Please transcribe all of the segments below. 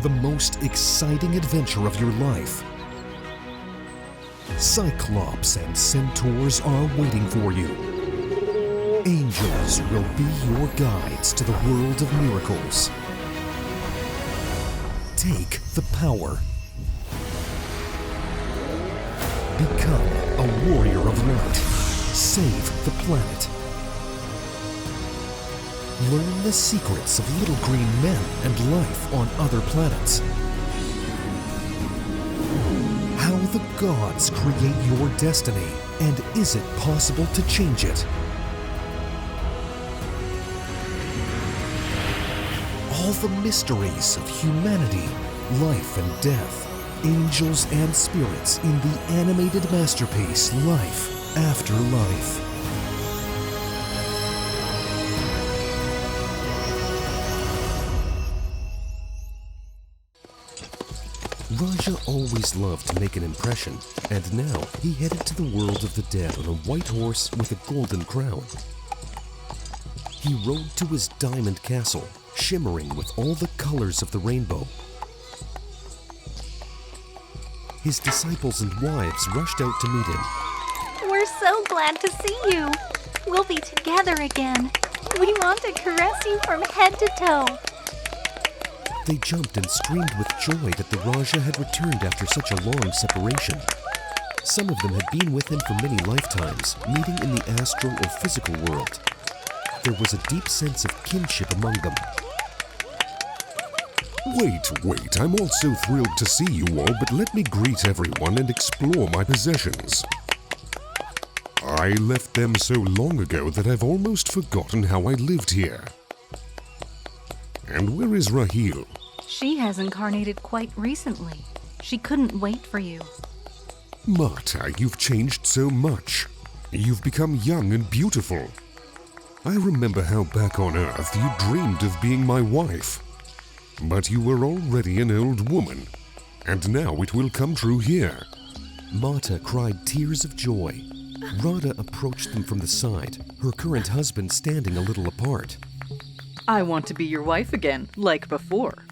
the most exciting adventure of your life. Cyclops and centaurs are waiting for you. Angels will be your guides to the world of miracles. Take the power. Become a warrior of light. Save the planet. Learn the secrets of little green men and life on other planets. How the gods create your destiny, and is it possible to change it? All the mysteries of humanity, life and death, angels and spirits in the animated masterpiece Life After Life. Raja always loved to make an impression, and now he headed to the world of the dead on a white horse with a golden crown. He rode to his diamond castle, shimmering with all the colors of the rainbow. His disciples and wives rushed out to meet him. We're so glad to see you. We'll be together again. We want to caress you from head to toe. They jumped and screamed with joy that the Raja had returned after such a long separation. Some of them had been with him for many lifetimes, meeting in the astral or physical world. There was a deep sense of kinship among them. Wait, I'm also thrilled to see you all, but let me greet everyone and explore my possessions. I left them so long ago that I've almost forgotten how I lived here. And where is Raheel? She has incarnated quite recently. She couldn't wait for you. Marta, you've changed so much. You've become young and beautiful. I remember how back on Earth you dreamed of being my wife. But you were already an old woman, and now it will come true here. Marta cried tears of joy. Radha approached them from the side, her current husband standing a little apart. I want to be your wife again, like before.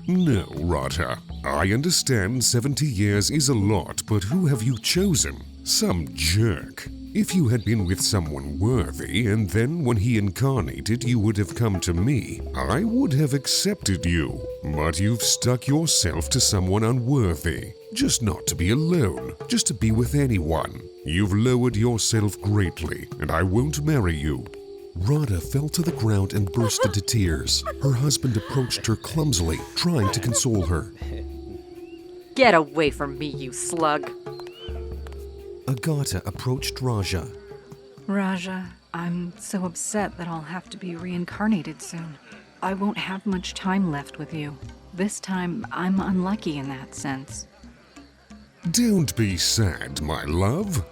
No, Radha. I understand 70 years is a lot, but who have you chosen? Some jerk. If you had been with someone worthy, and then when he incarnated you would have come to me, I would have accepted you. But you've stuck yourself to someone unworthy. Just not to be alone, just to be with anyone. You've lowered yourself greatly, and I won't marry you. Radha fell to the ground and burst into tears. Her husband approached her clumsily, trying to console her. Get away from me, you slug. Agata approached Raja. Raja, I'm so upset that I'll have to be reincarnated soon. I won't have much time left with you. This time, I'm unlucky in that sense. Don't be sad, my love.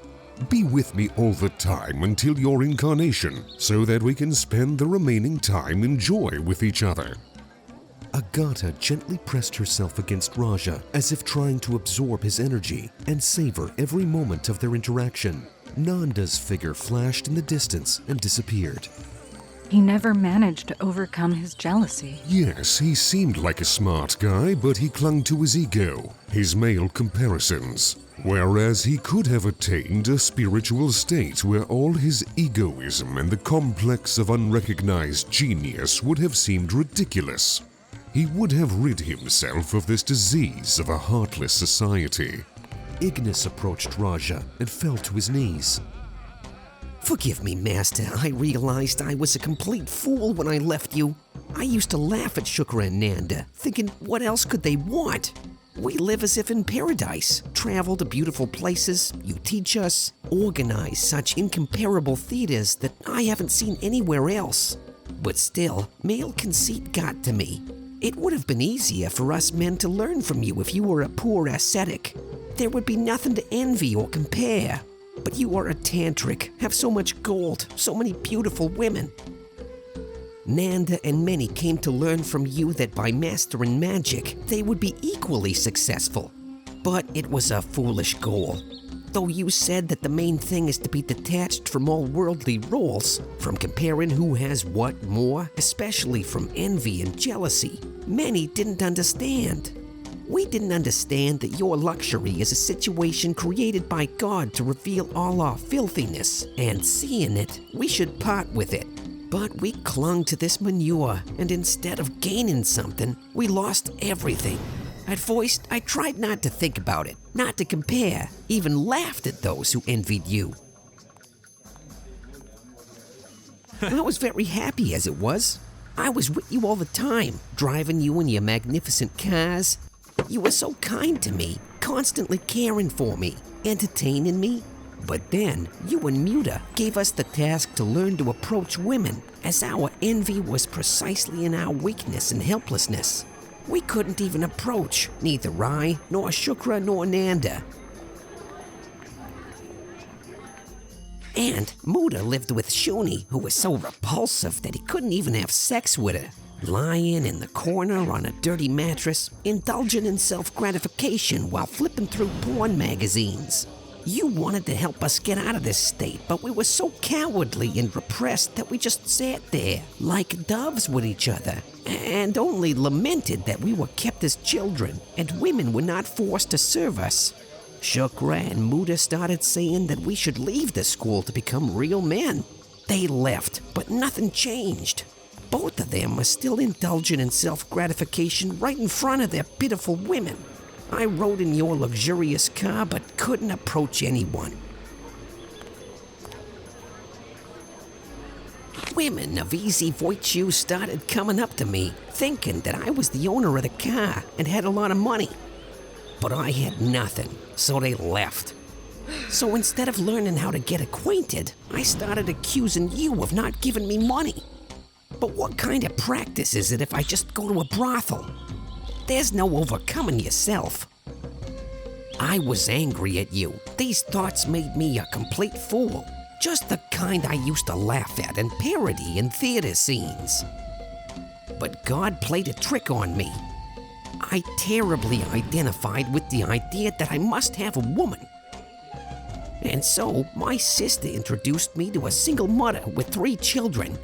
Be with me all the time until your incarnation, so that we can spend the remaining time in joy with each other. Agata gently pressed herself against Raja, as if trying to absorb his energy and savor every moment of their interaction. Nanda's figure flashed in the distance and disappeared. He never managed to overcome his jealousy. Yes, he seemed like a smart guy, but he clung to his ego, his male comparisons. Whereas he could have attained a spiritual state where all his egoism and the complex of unrecognized genius would have seemed ridiculous. He would have rid himself of this disease of a heartless society. Ignis approached Raja and fell to his knees. Forgive me, Master. I realized I was a complete fool when I left you. I used to laugh at Shukra and Nanda, thinking what else could they want? We live as if in paradise, travel to beautiful places, you teach us, organize such incomparable theaters that I haven't seen anywhere else. But still, male conceit got to me. It would have been easier for us men to learn from you if you were a poor ascetic. There would be nothing to envy or compare. But you are a tantric, have so much gold, so many beautiful women. Nanda and many came to learn from you that by mastering magic, they would be equally successful. But it was a foolish goal. Though you said that the main thing is to be detached from all worldly roles, from comparing who has what more, especially from envy and jealousy. many didn't understand. We didn't understand that your luxury is a situation created by God to reveal all our filthiness, and seeing it, we should part with it. But we clung to this manure, and instead of gaining something, we lost everything. At first, I tried not to think about it, not to compare, even laughed at those who envied you. I was very happy as it was. I was with you all the time, driving you in your magnificent cars. You were so kind to me, constantly caring for me, entertaining me. But then, you and Muta gave us the task to learn to approach women, as our envy was precisely in our weakness and helplessness. We couldn't even approach, neither I, nor Shukra, nor Nanda. And Muta lived with Shuni, who was so repulsive that he couldn't even have sex with her. Lying in the corner on a dirty mattress, indulging in self-gratification while flipping through porn magazines. You wanted to help us get out of this state, but we were so cowardly and repressed that we just sat there, like doves with each other, and only lamented that we were kept as children, and women were not forced to serve us. Shukra and Muta started saying that we should leave the school to become real men. They left, but nothing changed. Both of them are still indulging in self-gratification right in front of their pitiful women. I rode in your luxurious car, but couldn't approach anyone. Women of easy virtue started coming up to me, thinking that I was the owner of the car and had a lot of money. But I had nothing, so they left. So instead of learning how to get acquainted, I started accusing you of not giving me money. But what kind of practice is it if I just go to a brothel? There's no overcoming yourself. I was angry at you. These thoughts made me a complete fool. Just the kind I used to laugh at and parody in theater scenes. But God played a trick on me. I terribly identified with the idea that I must have a woman. And so my sister introduced me to a single mother with 3 children.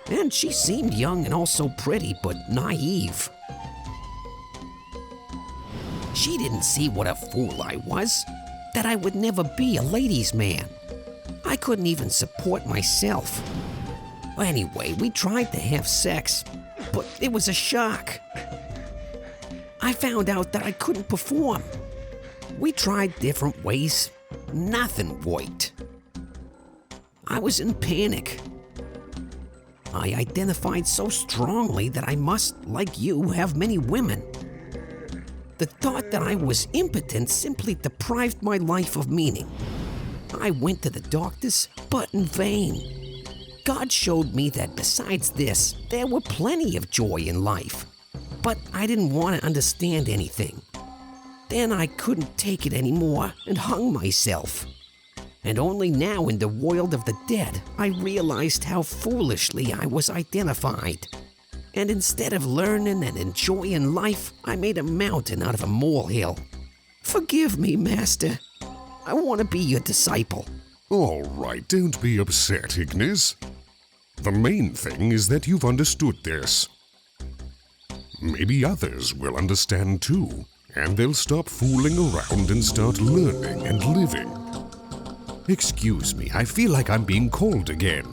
And she seemed young and also pretty, but naive. She didn't see what a fool I was, that I would never be a ladies' man. I couldn't even support myself. Anyway, we tried to have sex, but it was a shock. I found out that I couldn't perform. We tried different ways. Nothing worked. I was in panic. I identified so strongly that I must, like you, have many women. The thought that I was impotent simply deprived my life of meaning. I went to the doctors, but in vain. God showed me that besides this, there were plenty of joy in life. But I didn't want to understand anything. Then I couldn't take it anymore and hung myself. And only now in the world of the dead, I realized how foolishly I was identified. And instead of learning and enjoying life, I made a mountain out of a molehill. Forgive me, Master. I want to be your disciple. All right, don't be upset, Ignis. The main thing is that you've understood this. Maybe others will understand too, and they'll stop fooling around and start learning and living. Excuse me, I feel like I'm being called again.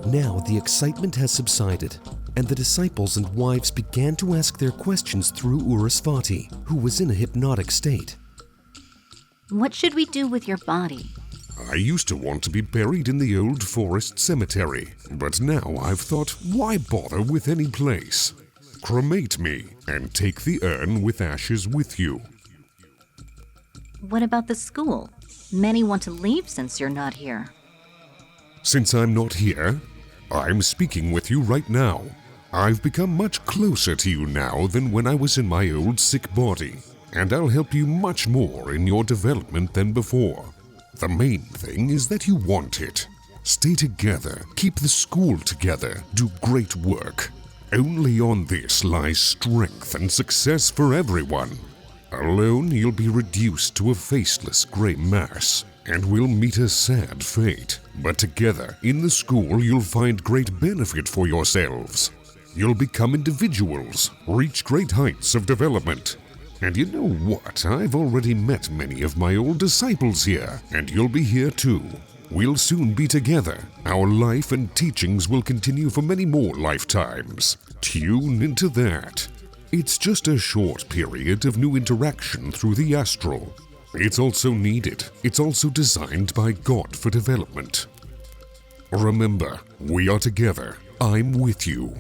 Now the excitement has subsided, and the disciples and wives began to ask their questions through Urasvati, who was in a hypnotic state. What should we do with your body? I used to want to be buried in the old forest cemetery, but now I've thought, why bother with any place? Cremate me and take the urn with ashes with you. What about the school? Many want to leave since you're not here. Since I'm not here, I'm speaking with you right now. I've become much closer to you now than when I was in my old sick body, and I'll help you much more in your development than before. The main thing is that you want it. Stay together, keep the school together, do great work. Only on this lies strength and success for everyone. Alone, you'll be reduced to a faceless gray mass. and will meet a sad fate. But together, in the school, you'll find great benefit for yourselves. You'll become individuals, reach great heights of development. And you know what? I've already met many of my old disciples here, and you'll be here too. We'll soon be together. Our life and teachings will continue for many more lifetimes. Tune into that. It's just a short period of new interaction through the astral. It's also needed. It's also designed by God for development. Remember, we are together. I'm with you.